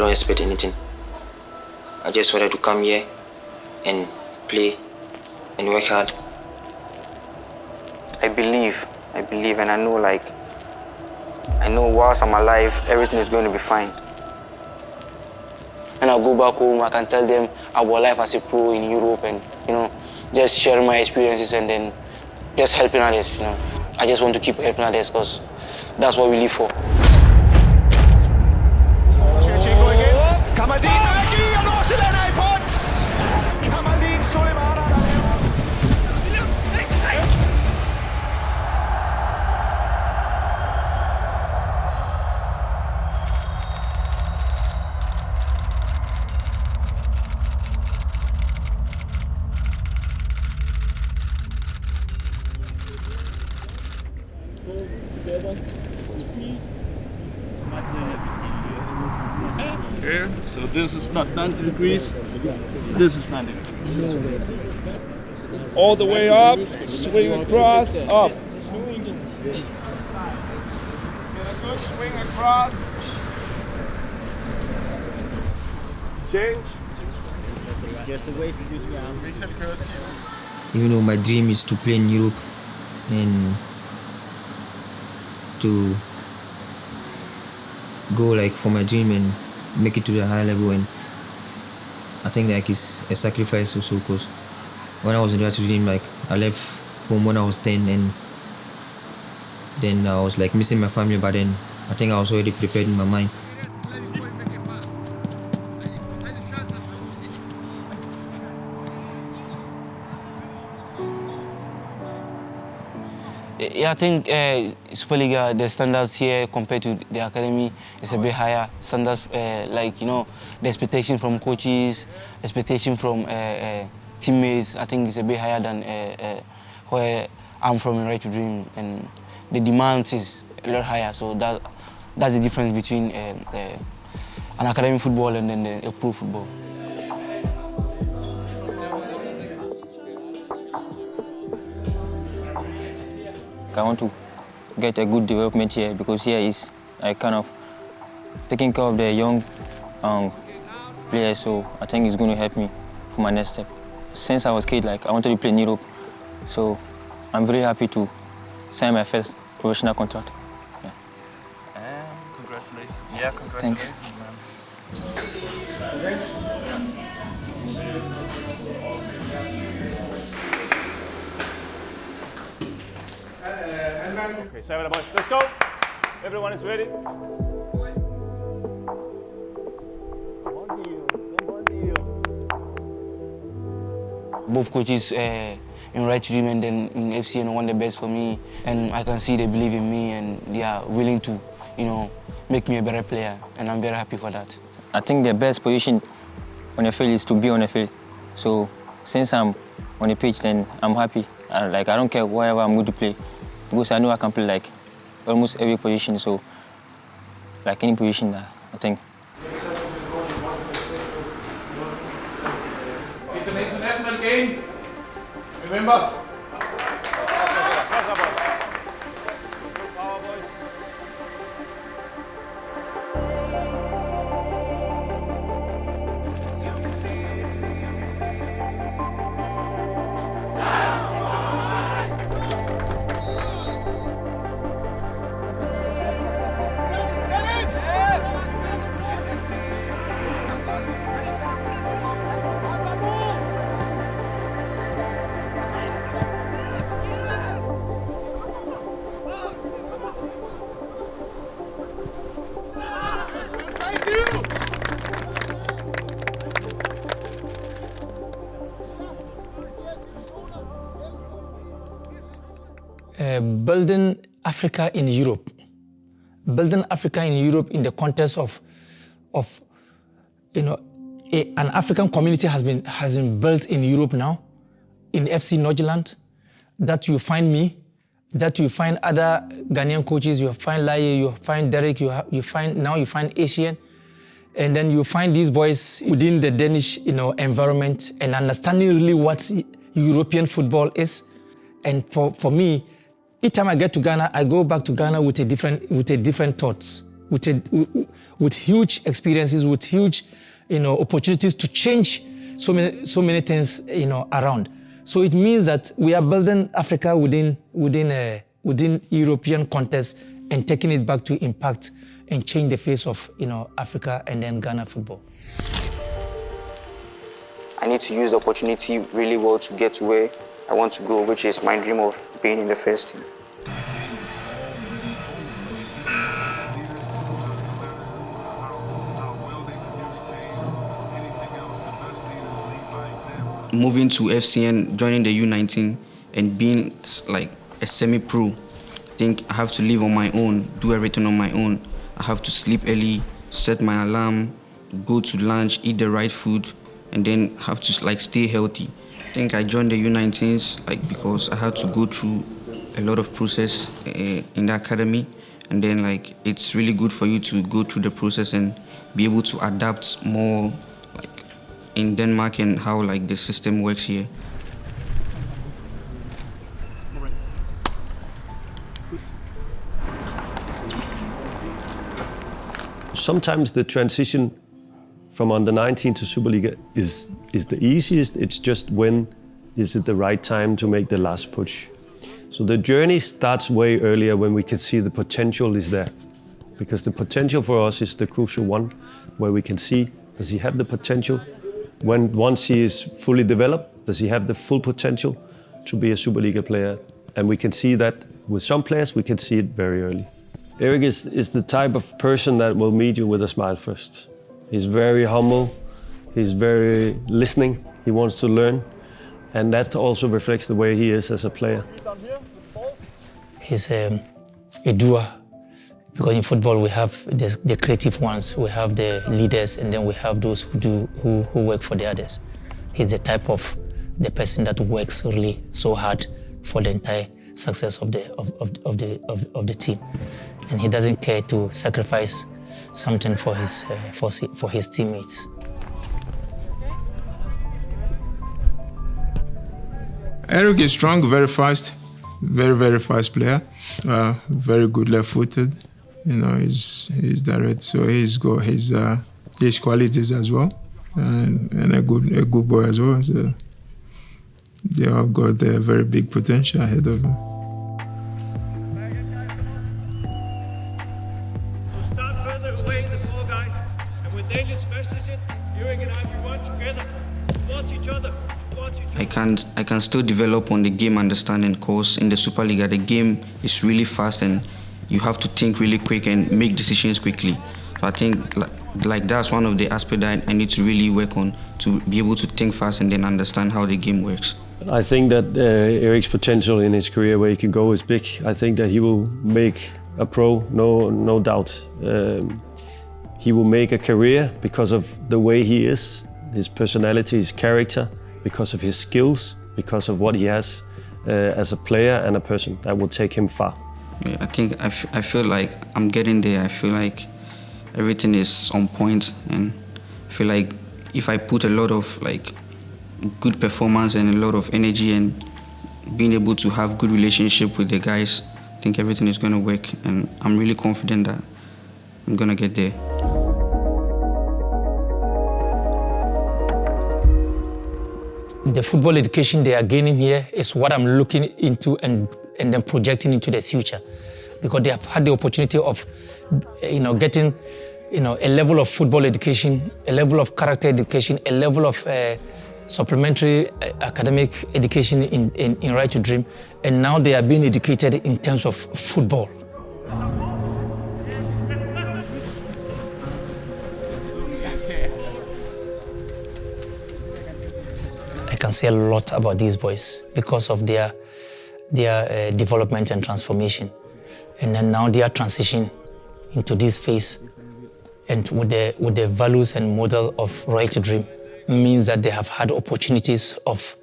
don't expect anything. I just wanted to come here and play and work hard. I believe, and I know whilst I'm alive, everything is going to be fine. When I go back home, I can tell them about life as a pro in Europe and, just share my experiences and then just helping others, I just want to keep helping others because that's what we live for. Kamal Deen, energi, og Nordsjælland er i front! Kamal Deen, Sulemana. Here, so this is not 90 degrees, this is 90 degrees. All the way up, swing across, up. Get a good swing across. Change. Just the way to do the arm. Even though my dream is to play in Europe and to go for my dream and make it to the high level, and I think it's a sacrifice also because when I was in that dream, I left home when I was 10 and then I was missing my family, but then I think I was already prepared in my mind. Yeah, I think Superliga, the standards here compared to the academy is a bit higher. Standards the expectation from coaches, expectation from teammates, I think it's a bit higher than where I'm from in Right to Dream, and the demand is a lot higher. So that's the difference between an academy football and then a pro football. I want to get a good development here because here is kind of taking care of the young players, so I think it's going to help me for my next step. Since I was a kid, I wanted to play in Europe, so I'm very happy to sign my first professional contract. Yeah. Congratulations. Yeah, congratulations. Thanks. Okay, 7 boys, let's go. Everyone is ready. Both coaches in Right to Dream and then in FC want the best for me, and I can see they believe in me and they are willing to, make me a better player, and I'm very happy for that. I think the best position on the field is to be on the field. So since I'm on the pitch, then I'm happy. I don't care wherever I'm going to play, because I know I can play almost every position. So any position, I think. It's an international game. Remember. Building Africa in Europe. Building Africa in Europe in the context of an African community has been built in Europe now, in FC Nordsjælland. That you find me, that you find other Ghanaian coaches, you find Laye, you find Derek, you find Asian, and then you find these boys within the Danish environment and understanding really what European football is. And for me, each time I get to Ghana, I go back to Ghana with a different thoughts. with huge experiences, with huge, opportunities to change so many things, around. So it means that we are building Africa within European context and taking it back to impact and change the face of, Africa and then Ghana football. I need to use the opportunity really well to get to where I want to go, which is my dream of being in the first team. Moving to FCN, joining the U19 and being like a semi-pro, I think I have to live on my own, do everything on my own. I have to sleep early, set my alarm, go to lunch, eat the right food, and then have to like stay healthy. I think I joined the U19s because I had to go through a lot of process in the academy, and then it's really good for you to go through the process and be able to adapt more in Denmark and how the system works here. Sometimes the transition from under 19 to Superliga is the easiest. It's just when is it the right time to make the last push. So the journey starts way earlier when we can see the potential is there. Because the potential for us is the crucial one, where we can see, does he have the potential? Once he is fully developed, does he have the full potential to be a Superliga player? And we can see that with some players, we can see it very early. Eric is the type of person that will meet you with a smile first. He's very humble, he's very listening, he wants to learn, and that also reflects the way he is as a player. He's a doer, because in football we have the creative ones, we have the leaders, and then we have those who work for the others. He's the type of the person that works really so hard for the entire success of the team, and he doesn't care to sacrifice something for his teammates. Eric is strong, very fast, very fast player. Very good left-footed. He's direct, so he's got his qualities as well, and a good boy as well. So they all got a very big potential ahead of them. I can still develop on the game understanding course. In the Superliga, the game is really fast and you have to think really quick and make decisions quickly. So I think that's one of the aspects that I need to really work on, to be able to think fast and then understand how the game works. I think that Eric's potential in his career, where he can go, is big. I think that he will make a pro, no doubt. He will make a career because of the way he is, his personality, his character, because of his skills, because of what he has as a player and a person that will take him far. Yeah, I think I feel like I'm getting there. I feel like everything is on point, and I feel like if I put a lot of good performance and a lot of energy and being able to have good relationship with the guys, I think everything is going to work, and I'm really confident that I'm going to get there. The football education they are gaining here is what I'm looking into and then projecting into the future, because they have had the opportunity of, getting, a level of football education, a level of character education, a level of supplementary academic education in Right to Dream, and now they are being educated in terms of football. I can say a lot about these boys because of their development and transformation. And then now their transition into this phase, and with the values and model of Right to Dream, means that they have had opportunities of,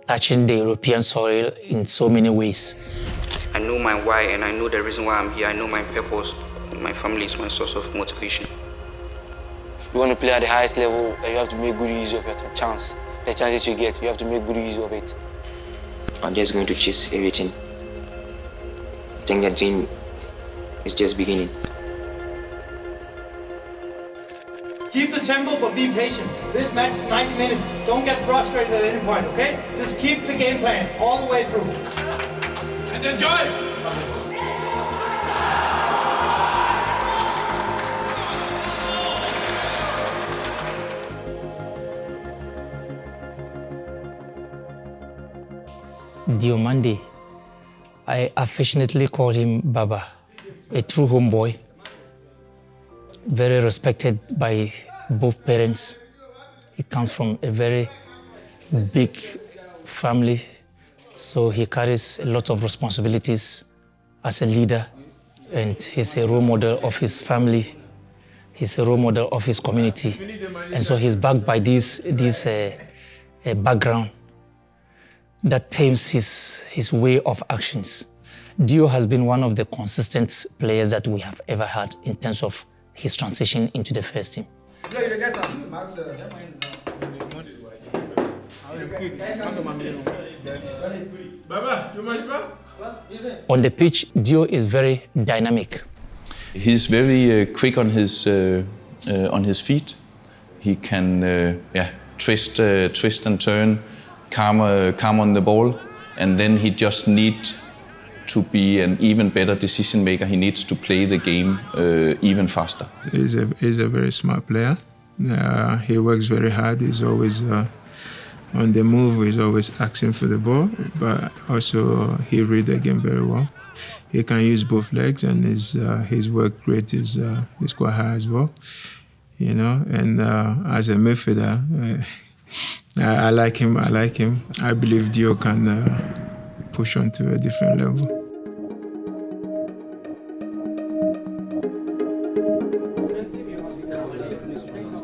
touching the European soil in so many ways. I know my why and I know the reason why I'm here. I know my purpose. My family is my source of motivation. You want to play at the highest level, you have to make good use of your chance. The chances you get, you have to make good use of it. I'm just going to chase everything. I think the dream is just beginning. Keep the tempo, but be patient. This match is 90 minutes. Don't get frustrated at any point, okay? Just keep the game plan all the way through. And enjoy! Diomande, I affectionately call him Baba, a true homeboy, very respected by both parents. He comes from a very big family, so he carries a lot of responsibilities as a leader, and he's a role model of his family. He's a role model of his community, and so he's backed by this background that tames his way of actions. Dio has been one of the consistent players that we have ever had in terms of his transition into the first team. On the pitch, Dio is very dynamic. He's very quick on his feet. He can twist and turn, calm on the ball, and then he just needs to be an even better decision maker. He needs to play the game even faster. He's a very smart player. He works very hard. He's always on the move. He's always asking for the ball, but also he reads the game very well. He can use both legs, and his work rate is quite high as well. You know, and as a midfielder, I like him. I believe Dio can push on to a different level.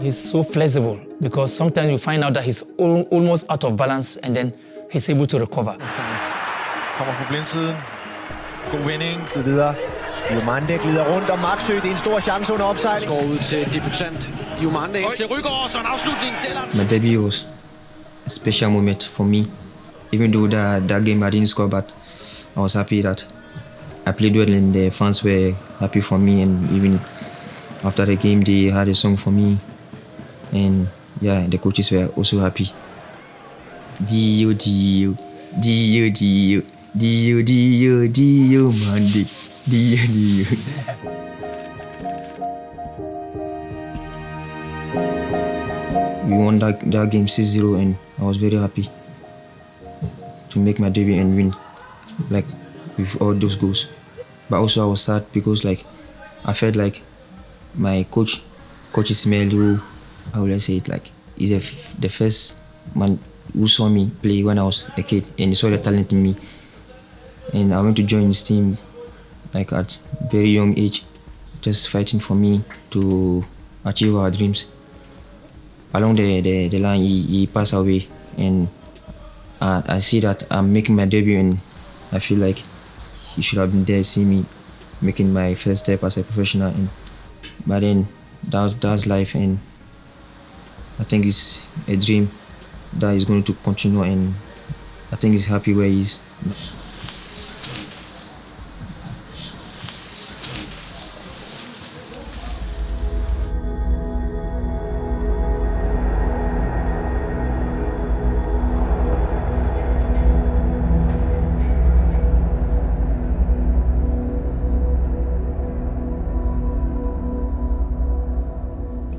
He's so flexible because sometimes you find out that he's almost out of balance and then he's able to recover. Kommer på blindsiden. God vending. Det videre. Diomande glider rundt om Maxø. Det er en stor chance under opsejling. Går ud til debutant. Diomande ind til Rygaard, så en afslutning. My debut was a special moment for me. Even though that game I didn't score, but I was happy that I played well and the fans were happy for me, and even after the game they had a song for me, and yeah, the coaches were also happy. Dio, Dio, Dio, Dio, Dio, Dio, Dio, Monday, Dio, Dio. We won that game 6-0, and I was very happy to make my debut and win, like, with all those goals. But also I was sad because, like, I felt like my coach Ismail, who, how will I say it, like, he's the first man who saw me play when I was a kid, and he saw the talent in me. And I went to join his team, like, at very young age, just fighting for me to achieve our dreams. Along the line, he passed away, and I see that I'm making my debut, and I feel like he should have been there, see me making my first step as a professional. But then that was life, and I think it's a dream that is going to continue, and I think he's happy where he is.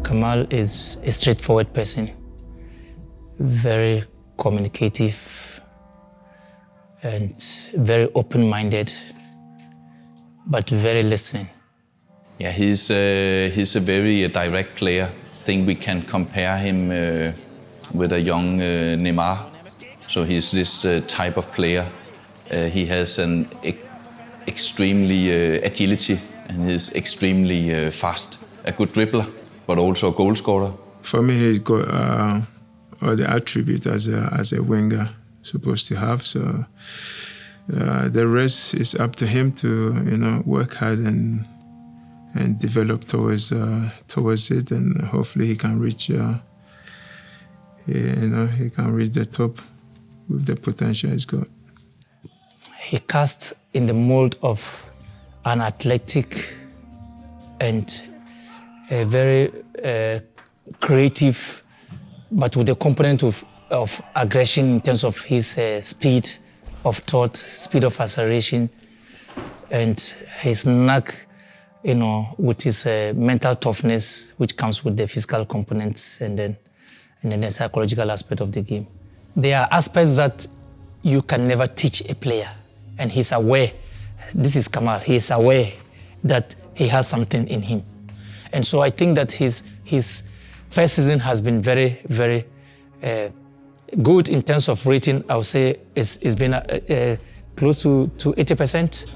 Kamal is a straightforward person, very communicative and very open-minded, but very listening. Yeah, he's a very direct player. I think we can compare him with a young Neymar. So he's this type of player. He has an extremely agility, and he's extremely fast. A good dribbler, but also a goal scorer. For me, he's got all the attributes as a winger supposed to have. So the rest is up to him to work hard and develop towards it, and hopefully he can reach he can reach the top with the potential he's got. He cast in the mold of an athletic and a very creative, but with a component of aggression in terms of his speed of thought, speed of acceleration, and his knack, with his mental toughness, which comes with the physical components, and then the psychological aspect of the game. There are aspects that you can never teach a player, and he's aware. This is Kamal. He is aware that he has something in him, and so I think that his first season has been very, very good in terms of rating. I would say it's been close to 80%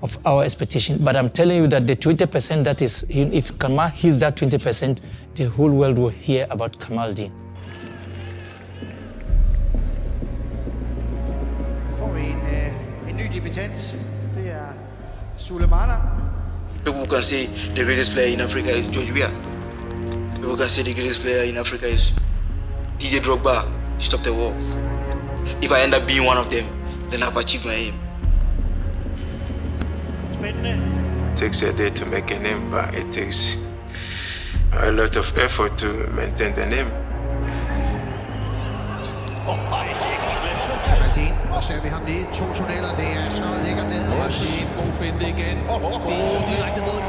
of our expectation. But I'm telling you that the 20% that is, if Kamal hits that 20%, the whole world will hear about Kamal Deen. Får vi en ny debutant. Det er Sulemana. People can say the greatest player in Africa is George Weah. People can say the greatest player in Africa is DJ Drogba. He stopped the war. If I end up being one of them, then I've achieved my aim. It takes a day to make a name, but it takes a lot of effort to maintain the name. Deen, og ser vi ham lige 2 tunneller. Det er så lækkert ned. Og det er en god finte igen. Deen direkte mod.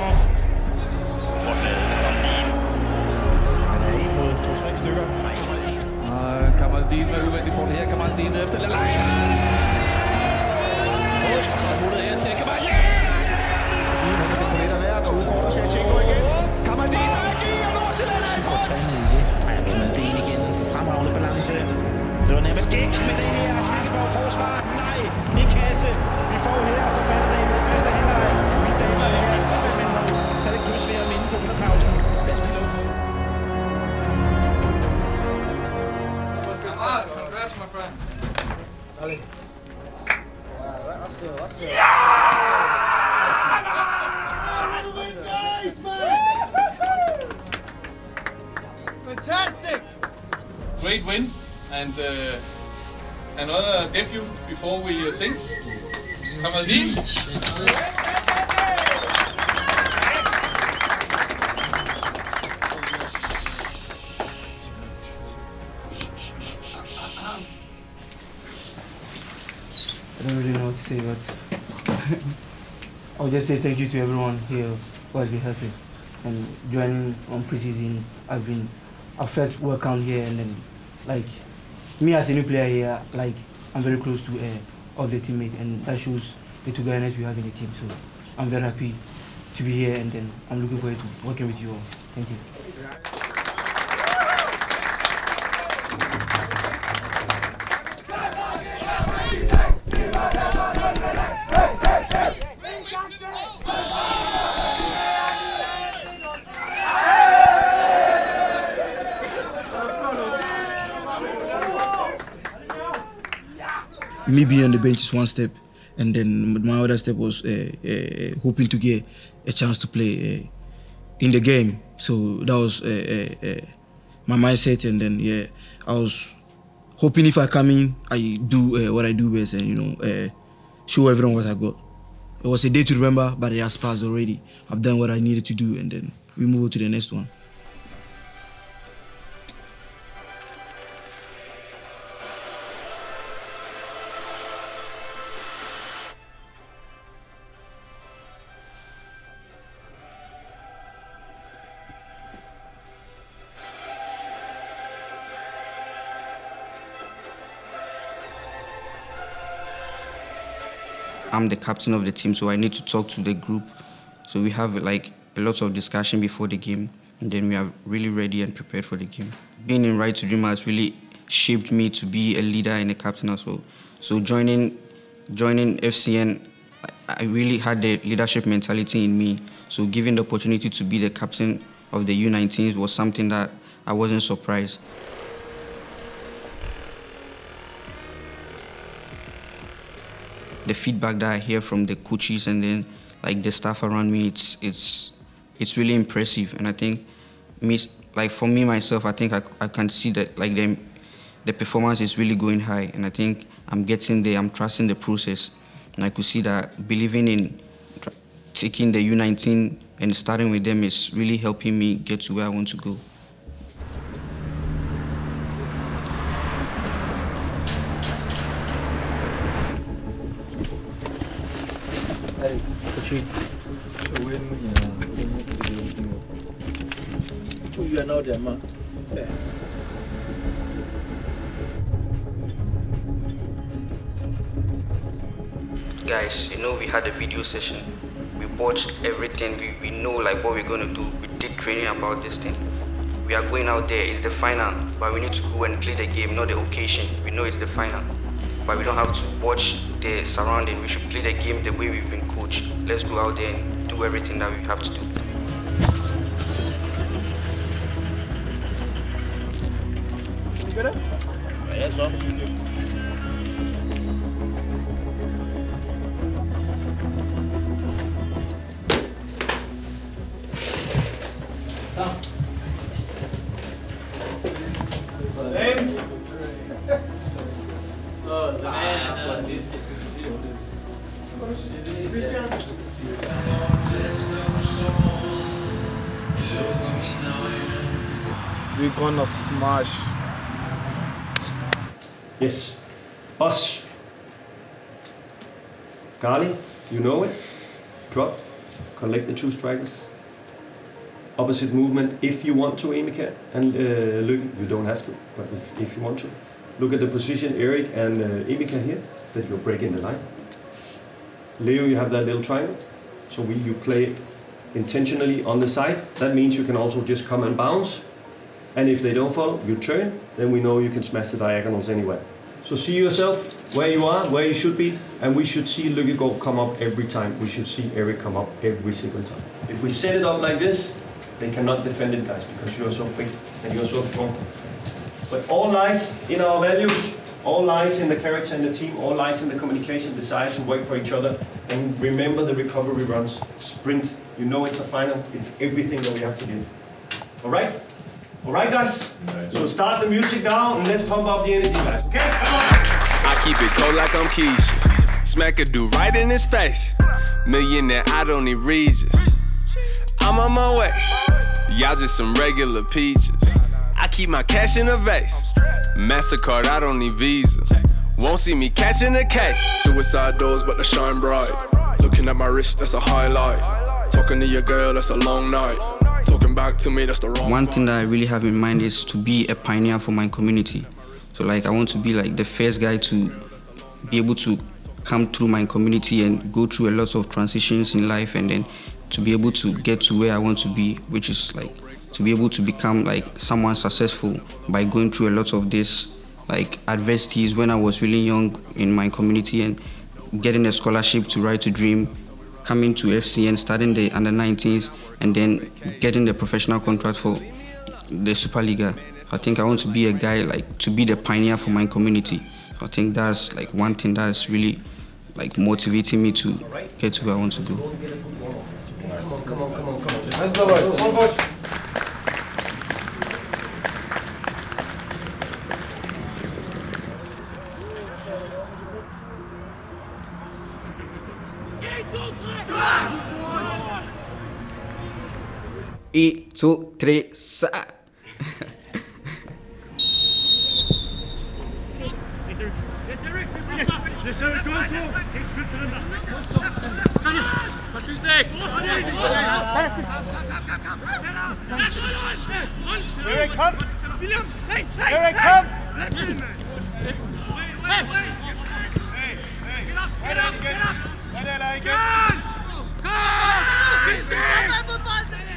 Han er 1 mod 2-3 stykker. Og Kamal Deen med udvendigt for det her. Kamal Deen efter Lelaya. Så er det her til Kamal. Han er på lidt af hvert. Udfordrer skal Tjenko igen. Kamal Deen og Nordsjælland er for træning igen. Kamal Deen igen. Fremragende balance. Det var nærmest gik med det her. Silkeborg forsvar. Nej, en kasse. Vi får her på Fatterdag med første hænder. Mine damer og herrer. Men så er det pludselig ved at minde på underpausen. Lad os spille ud for. Congrats, my friend. Fantastic! Great win and another debut before we sing. Kamal Deen. I don't really know what to say, but I'll just say thank you to everyone here who has been helping and joining on preseason. I felt welcome here, and then like me as a new player here, like I'm very close to all the teammates, and that shows the togetherness we have in the team. So I'm very happy to be here, and then I'm looking forward to working with you all. Thank you. Me being on the bench is one step, and then my other step was hoping to get a chance to play in the game. So that was my mindset, and then I was hoping if I come in, I do what I do best, and show everyone what I got. It was a day to remember, but it has passed already. I've done what I needed to do, and then we move on to the next one. I'm the captain of the team, so I need to talk to the group. So we have like a lot of discussion before the game, and then we are really ready and prepared for the game. Being in Right to Dream has really shaped me to be a leader and a captain as well. So joining FCN, I really had the leadership mentality in me. So given the opportunity to be the captain of the U19s was something that I wasn't surprised. The feedback that I hear from the coaches and then like the staff around me, it's really impressive. And I think for me myself, I think I can see that like the performance is really going high, and I think I'm getting there. I'm trusting the process, and I could see that believing in taking the U19 and starting with them is really helping me get to where I want to go. 3. You are now the man. Guys, you know we had a video session. We watched everything. We know like what we're gonna do. We did training about this thing. We are going out there. It's the final, but we need to go and play the game, not the occasion. We know it's the final, but we don't have to watch the surrounding. We should play the game the way we've been coached. Let's go out there and do everything that we have to do. Yes, sir. We're gonna smash. Yes. Us. Gali, you know it. Drop. Collect the 2 strikers. Opposite movement if you want to, Emika. And Lykke, you don't have to, but if you want to. Look at the position, Eric and Emika here, that you're breaking the line. Leo, you have that little triangle. So you play intentionally on the side. That means you can also just come and bounce. And if they don't follow, you turn, then we know you can smash the diagonals anywhere. So see yourself where you are, where you should be, and we should see Lykke come up every time. We should see Eric come up every single time. If we set it up like this, they cannot defend it, guys, because you're so quick and you're so strong. But all lies in our values, all lies in the character and the team, all lies in the communication, desire to work for each other, and remember the recovery runs, sprint. You know it's a final, it's everything that we have to give. All right? All right, guys? So start the music now and let's pump up the energy, guys, okay? Come on! I keep it cold like I'm Keisha. Smack a dude right in his face. Millionaire, I don't need Regis. I'm on my way. Y'all just some regular peaches. I keep my cash in a vase. MasterCard, I don't need Visa. Won't see me catching a case. Suicide doors, but they shine bright. Looking at my wrist, that's a highlight. Talking to your girl, that's a long night. Talking back to me, that's the wrong. One thing that I really have in mind is to be a pioneer for my community. So like I want to be like the first guy to be able to come through my community and go through a lot of transitions in life, and then to be able to get to where I want to be, which is like to be able to become like someone successful by going through a lot of this like adversities when I was really young in my community, and getting a scholarship to Right to Dream, coming to FCN, starting the under-19s, and then getting the professional contract for the Superliga. I think I want to be a guy like to be the pioneer for my community. So I think that's like one thing that's really like motivating me to get to where I want to go. Come on. Let's go, boys. Come on, boys. E, 2, 3, sa. Eric, come! Eric, come!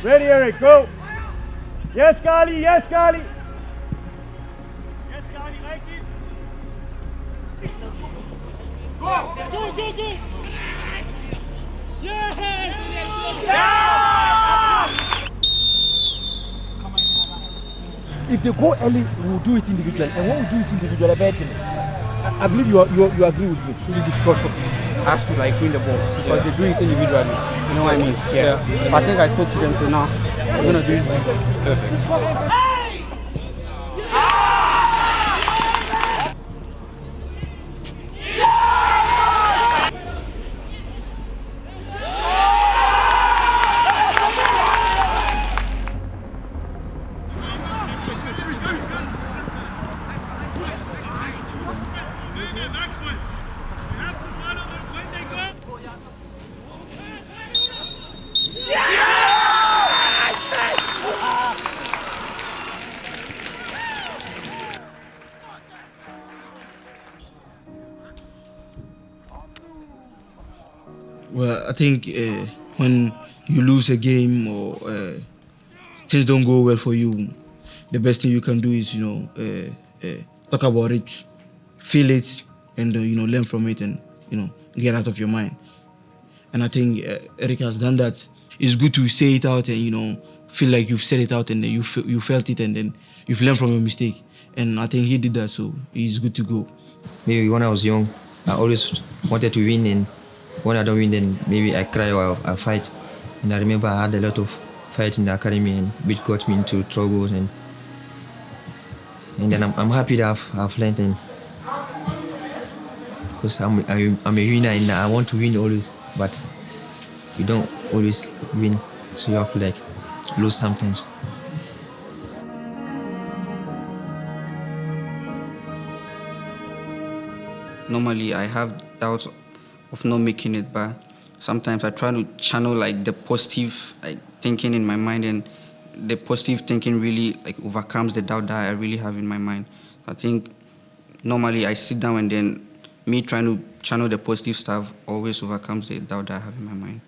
Ready, Eric, go! Yes, Gali, yes, Gali! Yes, Gali, like it! Go! Yes! Yeah! If they go early, we will do it individually. And when we do it individually, I believe you agree with me. It's really difficult for us to like win the ball because they do it individually. You know what I mean? Yeah. I think I spoke to them, so now we're gonna do it. Perfect. Well, I think when you lose a game or things don't go well for you, the best thing you can do is, talk about it, feel it, and learn from it, and get out of your mind. And I think Eric has done that. It's good to say it out and feel like you've said it out and then you felt it and then you've learned from your mistake. And I think he did that, so he's good to go. Maybe when I was young, I always wanted to win, and when I don't win, then maybe I cry or I fight. And I remember I had a lot of fights in the academy, and which got me into troubles. And then I'm happy that I've learned, and because I'm a winner and I want to win always, but you don't always win, so you have to lose sometimes. Normally, I have doubts of not making it, but sometimes I try to channel the positive thinking in my mind, and the positive thinking really overcomes the doubt that I really have in my mind. I think normally I sit down and then me trying to channel the positive stuff always overcomes the doubt that I have in my mind.